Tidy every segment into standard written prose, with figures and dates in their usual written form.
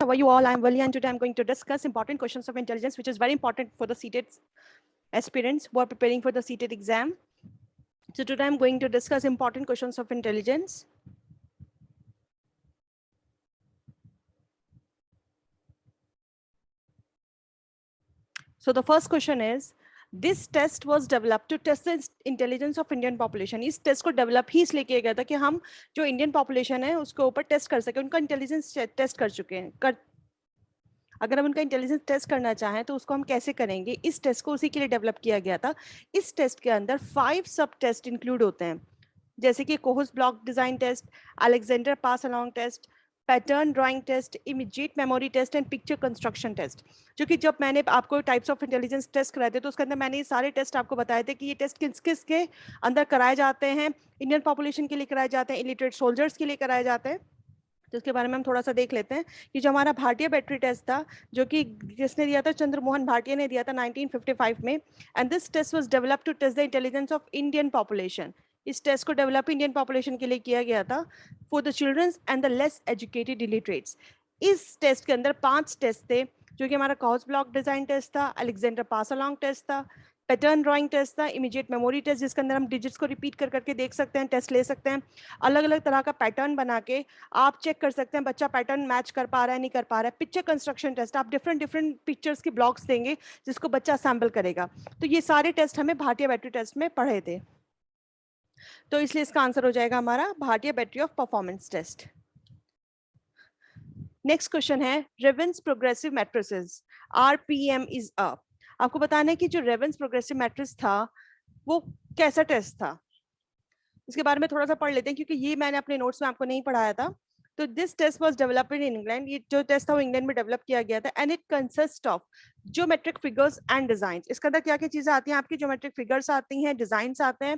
how are you all? I'm Vali, and today I'm going to discuss important questions of intelligence, which is very important for the seated aspirants who are preparing for the seated exam. So today I'm going to discuss important questions of intelligence. So the first question is, this test was developed to test the intelligence of Indian population. इस test को develop ही इसलिए किया गया था कि हम जो Indian population है उसके ऊपर टेस्ट कर सके, उनका इंटेलिजेंस टेस्ट कर चुके हैं। अगर हम उनका इंटेलिजेंस टेस्ट करना चाहें तो उसको हम कैसे करेंगे, इस टेस्ट को उसी के लिए डेवलप किया गया था। इस टेस्ट के अंदर 5 सब टेस्ट इंक्लूड होते हैं, जैसे कि Kohs block design test, Alexander pass along test, pattern drawing test, immediate memory test and picture construction test. जो कि जब मैंने आपको टाइप्स ऑफ इंटेलिजेंस टेस्ट कराए थे तो उसके अंदर मैंने ये सारे टेस्ट आपको बताए थे कि ये टेस्ट किस किस के अंदर कराए जाते हैं। इंडियन पॉपुलेशन के लिए कराए जाते हैं, इलिटरेट सोल्जर्स के लिए कराए जाते हैं। तो इसके बारे में हम थोड़ा सा देख लेते हैं कि जो हमारा भारतीय बैटरी टेस्ट था, जो कि जिसने दिया था चंद्रमोहन भाटिया ने दिया था 1955 में, and this test was developed to test the intelligence of Indian population. इस टेस्ट को डेवलप इंडियन पॉपुलेशन के लिए किया गया था for the childrens and the less educated illiterates. इस टेस्ट के अंदर 5 टेस्ट थे, जो कि हमारा कोहस ब्लॉक डिजाइन टेस्ट था, अलेक्जेंडर पास अलोंग टेस्ट था, पैटर्न ड्राइंग टेस्ट था, इमीडिएट मेमोरी टेस्ट जिसके अंदर हम डिजिट्स को रिपीट कर करके देख सकते हैं, टेस्ट ले सकते हैं, अलग अलग तरह का पैटर्न बना के आप चेक कर सकते हैं बच्चा पैटर्न मैच कर पा रहा है नहीं कर पा रहा है। पिक्चर कंस्ट्रक्शन टेस्ट, आप डिफरेंट डिफरेंट पिक्चर्स के ब्लॉक्स देंगे जिसको बच्चा सैम्पल करेगा। तो ये सारे टेस्ट हमें भारतीय बैटरी टेस्ट में पढ़े थे, तो इसलिए इसका आंसर हो जाएगा हमारा भारतीय battery of performance test. Next question है, Raven's progressive matrices RPM is a. आपको बताना है कि जो रेवेंस प्रोग्रेसिव मैट्रिक्स था वो कैसा टेस्ट था, इसके बारे में थोड़ा सा पढ़ लेते हैं क्योंकि ये मैंने अपने नोट्स में आपको नहीं पढ़ाया था। तो this test was developed in England. ये जो टेस्ट था वो इंग्लैंड में डेवलप किया गया था, and it consist of geometric figures and designs. इसके अंदर क्या क्या चीजें आती हैं आपकी, ज्योमेट्रिक फिगर्स आती हैं, डिजाइंस आते हैं।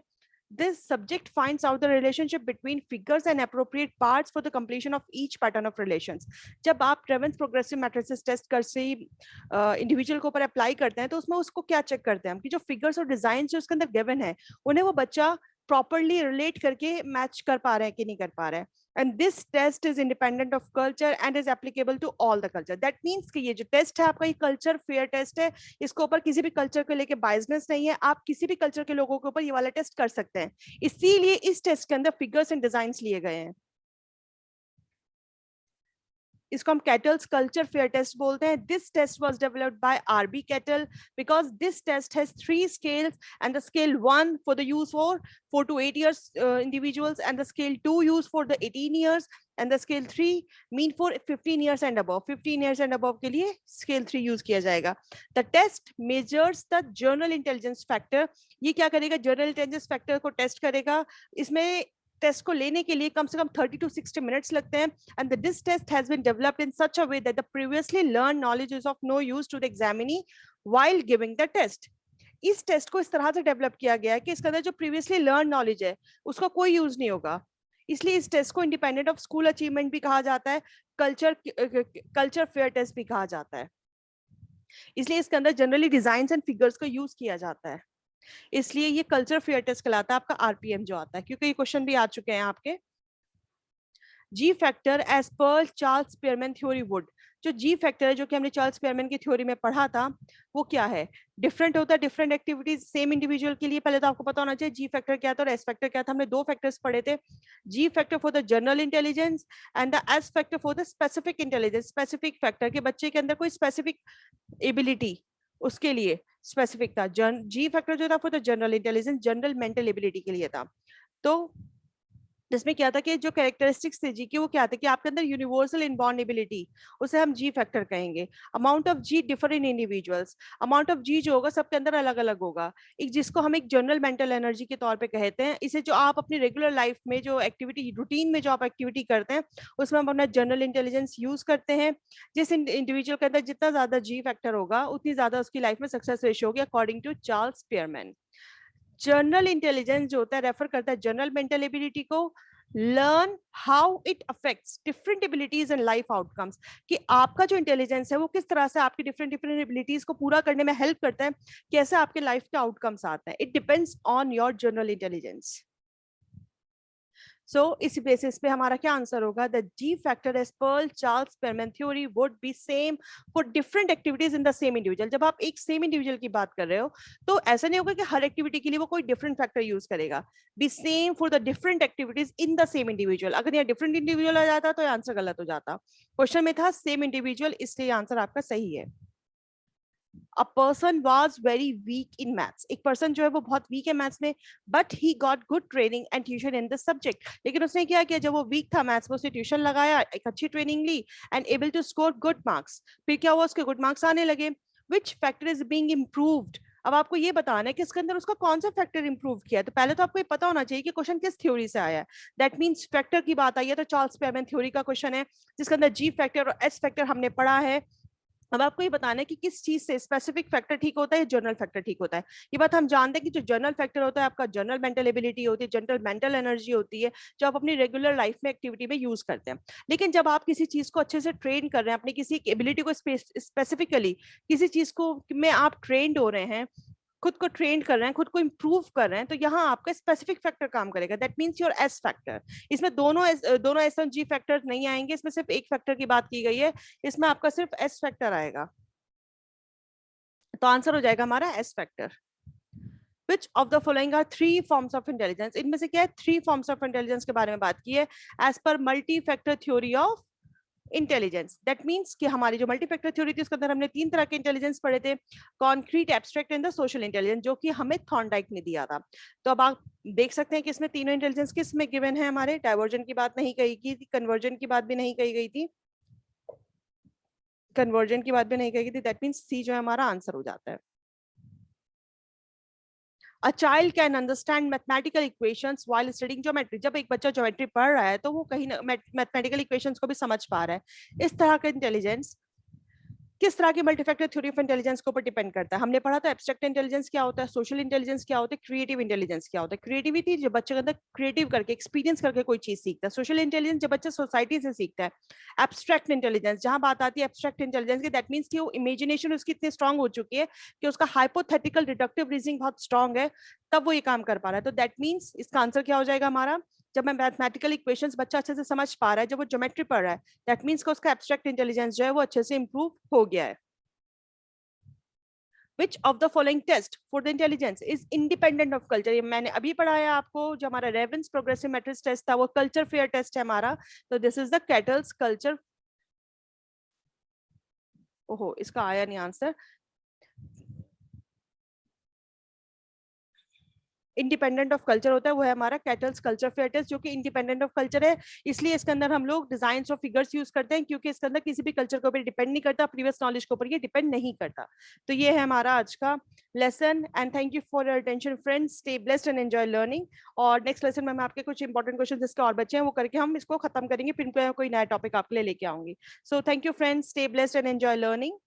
This subject finds out the relationship between figures and appropriate parts for the completion of each pattern of relations. जब आप रेवेंस प्रोग्रेसिव मैट्रिसेस टेस्ट कर से इंडिविजुअल के ऊपर अप्लाई करते हैं तो उसमें उसको क्या चेक करते हैं हम कि जो फिगर्स और डिजाइन जो उसके अंदर गिवन है उन्हें वो बच्चा प्रॉपरली रिलेट करके मैच कर पा रहे हैं कि नहीं कर पा रहे हैं। And this test is independent of culture and is applicable to all the culture. That means कि ये जो टेस्ट है आपका, ये कल्चर फेयर टेस्ट है, इसके ऊपर किसी भी कल्चर को लेके बायसनेस नहीं है, आप किसी भी कल्चर के लोगों के ऊपर ये वाला टेस्ट कर सकते हैं। इसीलिए इस टेस्ट के अंदर फिगर्स एंड डिजाइंस लिए गए हैं। इसको हम कैटल्स कल्चर फेयर टेस्ट बोलते हैं। This test was developed by RB Cattell because this test has 3 scales and the scale 1 for the use for 4 to 8 years individuals, and the scale 2 used for the 18 years, and the scale 3 mean for 15 years and above। 15 years and above के लिए scale 3 use किया जाएगा। The test measures the general intelligence factor। ये क्या करेगा, general intelligence factor को test करेगा। इसमें टेस्ट को लेने के लिए कम से कम 30 to 60 मिनट्स लगते हैं। And this test has been developed in such a way that the previously learn knowledge is of no use to the examinee while giving the test. इस टेस्ट को इस तरह से डेवलप किया गया है कि इसके अंदर जो प्रीवियसली लर्न नॉलेज है उसका कोई यूज नहीं होगा। इसलिए इस टेस्ट को इंडिपेंडेंट ऑफ स्कूल अचीवमेंट भी कहा जाता है, कल्चर फेयर टेस्ट भी कहा जाता है। इसलिए इसके अंदर जनरली डिजाइन एंड फिगर्स को यूज किया जाता है, इसलिए ये कल्चर फेयर टेस्ट कहलाता है आपका आरपीएम जो आता है, क्योंकि ये क्वेश्चन भी आ चुके हैं आपके। G factor as per Charles Spearman theory would. जो जी फैक्टर है जो कि हमने चार्ल्स स्पीयरमैन की थ्योरी में पढ़ा था वो क्या है, डिफरेंट होता है डिफरेंट एक्टिविटीज सेम इंडिविजुअल के लिए। पहले तो आपको पता होना चाहिए जी फैक्टर क्या था और एस फैक्टर क्या था। हमने 2 फैक्टर्स पढ़े थे, जी factor for the general intelligence and the S factor for the specific intelligence. Specific factor के बच्चे के अंदर कोई स्पेसिफिक एबिलिटी उसके लिए स्पेसिफिक था। जी फैक्टर जो था for the general intelligence, general mental ability के लिए था। तो जिसमें क्या था कि जो कैरेक्टरिस्टिक्स थे जी की वो क्या था कि आपके अंदर यूनिवर्सल इनबॉर्न एबिलिटी, उसे हम जी फैक्टर कहेंगे। Amount of G differ in individuals, amount of G जो होगा सबके अंदर अलग अलग होगा। एक जिसको हम एक जनरल मेंटल एनर्जी के तौर पे कहते हैं, इसे जो आप अपनी रेगुलर लाइफ में जो एक्टिविटी रूटीन में जो आप एक्टिविटी करते हैं उसमें हम अपना जनरल इंटेलिजेंस यूज करते हैं। जिस इंडिविजुअल के अंदर जितना ज्यादा जी फैक्टर होगा उतनी ज्यादा उसकी लाइफ में सक्सेस रेशियो होगी according to Charles Spearman. General intelligence जो होता है रेफर करता है जनरल मेंटल एबिलिटी को, learn how it affects different abilities and life outcomes, कि आपका जो इंटेलिजेंस है वो किस तरह से आपकी डिफरेंट डिफरेंट एबिलिटीज को पूरा करने में हेल्प करता है, कैसे आपके लाइफ के आउटकम्स आते हैं। It depends on your general intelligence. So इसी बेसिस पे हमारा क्या आंसर होगा, the G factor as per Charles Spearman theory would be same for different activities in the same individual. जब आप एक सेम इंडिविजुअल की बात कर रहे हो तो ऐसा नहीं होगा कि हर एक्टिविटी के लिए वो कोई डिफरेंट फैक्टर यूज करेगा, B same for the different activities in the same individual. अगर यहाँ डिफरेंट इंडिविजुअल आ जाता तो आंसर गलत हो जाता, क्वेश्चन में था सेम इंडिविजुअल, इसलिए आंसर आपका सही है। A person was very weak in maths, एक पर्सन जो है वो बहुत वीक है मैथ्स में, but he got good training and tuition in this subject. लेकिन उसने क्या किया, जब वो वीक था मैथ्स में, उसने ट्यूशन लगाया, एक अच्छी ट्रेनिंग ली and able to score good marks. फिर क्या हुआ, उसके गुड मार्क्स आने लगे। Which factor is being improved, अब आपको ये बताना है कि इसके अंदर उसका कौन सा फैक्टर इंप्रूव किया। तो पहले तो आपको ये पता होना चाहिए कि क्वेश्चन किस थ्योरी से आया है। दैट मींस फैक्टर की बात आई है तो चार्ल्स स्पेरमैन थ्योरी का क्वेश्चन है, जिसके अंदर जी फैक्टर और एस फैक्टर हमने पढ़ा है। अब आपको ये बताना है कि किस चीज से स्पेसिफिक फैक्टर ठीक होता है, जनरल फैक्टर ठीक होता है। ये बात हम जानते हैं कि जो जनरल फैक्टर होता है आपका जनरल मेंटल एबिलिटी होती है, जनरल मेंटल एनर्जी होती है, जो आप अपनी रेगुलर लाइफ में एक्टिविटी में यूज करते हैं। लेकिन जब आप किसी चीज को अच्छे से ट्रेन कर रहे हैं, अपनी किसी एबिलिटी को स्पेसिफिकली किसी चीज को में आप ट्रेंड हो रहे हैं, खुद को ट्रेन कर रहे हैं, खुद को इंप्रूव कर रहे हैं, तो यहाँ आपका स्पेसिफिक फैक्टर काम करेगा। That means your S factor. इसमें दोनों एस और जी फैक्टर नहीं आएंगे, इसमें सिर्फ एक फैक्टर की बात की गई है, इसमें आपका सिर्फ एस फैक्टर आएगा। तो आंसर हो जाएगा हमारा S factor. Which of the following are three forms of intelligence? इनमें से क्या है, थ्री फॉर्म्स ऑफ इंटेलिजेंस के बारे में बात की है as per multi factor theory of intelligence. That means कि हमारी जो मल्टी फैक्टर थ्योरी थी उसके अंदर हमने तीन तरह के इंटेलिजेंस पढ़े थे, concrete, abstract and the social intelligence, जो कि हमें थॉर्नडाइक ने दिया था। तो अब आप देख सकते हैं कि इसमें तीनों इंटेलिजेंस किस में गिवन है हमारे। डाइवर्जन की बात नहीं कही गई थी, कन्वर्जन की बात भी नहीं कही गई थी, कन्वर्जन की बात भी नहीं कही गई थी। दैट मीन्स सी जो है हमारा आंसर हो जाता है। A child can understand mathematical equations while studying geometry। जब एक बच्चा ज्योमेट्री पढ़ रहा है तो वो कहीं ना मैथमेटिकल इक्वेशंस को भी समझ पा रहा है। इस तरह का इंटेलिजेंस किस तरह की मल्टीफैक्टर थ्योरी ऑफ इंटेलिजेंस के ऊपर डिपेंड करता है। हमने पढ़ा था एब्स्ट्रैक्ट इंटेलिजेंस क्या होता है, सोशल इंटेलिजेंस क्या होता है, क्रिएटिव इंटेलिजेंस क्या होता है। क्रिएटिविटी जो बच्चे के अंदर क्रिएटिव करके एक्सपीरियंस करके कोई चीज सीखता है। सोशल इंटेलिजेंस जब बच्चा सोसाइटी से सीखता है। एब्स्ट्रैक्ट इंटेलिजेंस जहां बात आती है एब्स्ट्रैक्ट इंटेलिजेंस की, दैट मीन्स कि वो इमेजिनेशन उसकी इतनी स्ट्रांग हो चुकी है कि उसका हाइपोथेटिकल डिडक्टिव रीजनिंग बहुत स्ट्रांग है, तब वो ये काम कर पा रहा है। तो दैट मीन्स इसका आंसर क्या हो जाएगा हमारा, जब मैं मैथमेटिकल इक्वेशंस बच्चा अच्छे से समझ पा रहा है, जब वो ज्योमेट्री पढ़ रहा है, दैट मीन्स कि उसका एब्स्ट्रैक्ट इंटेलिजेंस जो है वो अच्छे से इंप्रूव हो गया है। Which of the following test for the intelligence is independent of culture? ये मैंने अभी पढ़ाया आपको, जो हमारा रेवेंस प्रोग्रेसिव मैट्रिक्स टेस्ट था वो कल्चर फेयर टेस्ट है हमारा। तो this is the kettles culture, ओहो इसका आया नहीं आंसर। इंडिपेंडेंट ऑफ कल्चर होता है वो है हमारा कैटल्स कल्चर फेयर टेस्ट, जो कि इंडिपेंडेंट ऑफ कल्चर है। इसलिए इसके अंदर हम लोग डिजाइंस और फिगर्स यूज करते हैं, क्योंकि इसके अंदर किसी भी कल्चर के ऊपर डिपेंड नहीं करता, प्रीवियस नॉलेज के ऊपर ये डिपेंड नहीं करता। तो ये है हमारा आज का lesson and thank you for your attention friends. Stay blessed and enjoy learning. और नेक्स्ट लेसन में मैं आपके कुछ इंपॉर्टेंट क्वेश्चन जिसके और बच्चे हैं वो करके हम इसको खत्म करेंगे, फिर कोई नया टॉपिक आपके लिए लेके आऊंगी। So thank you friends, stay blessed and enjoy learning.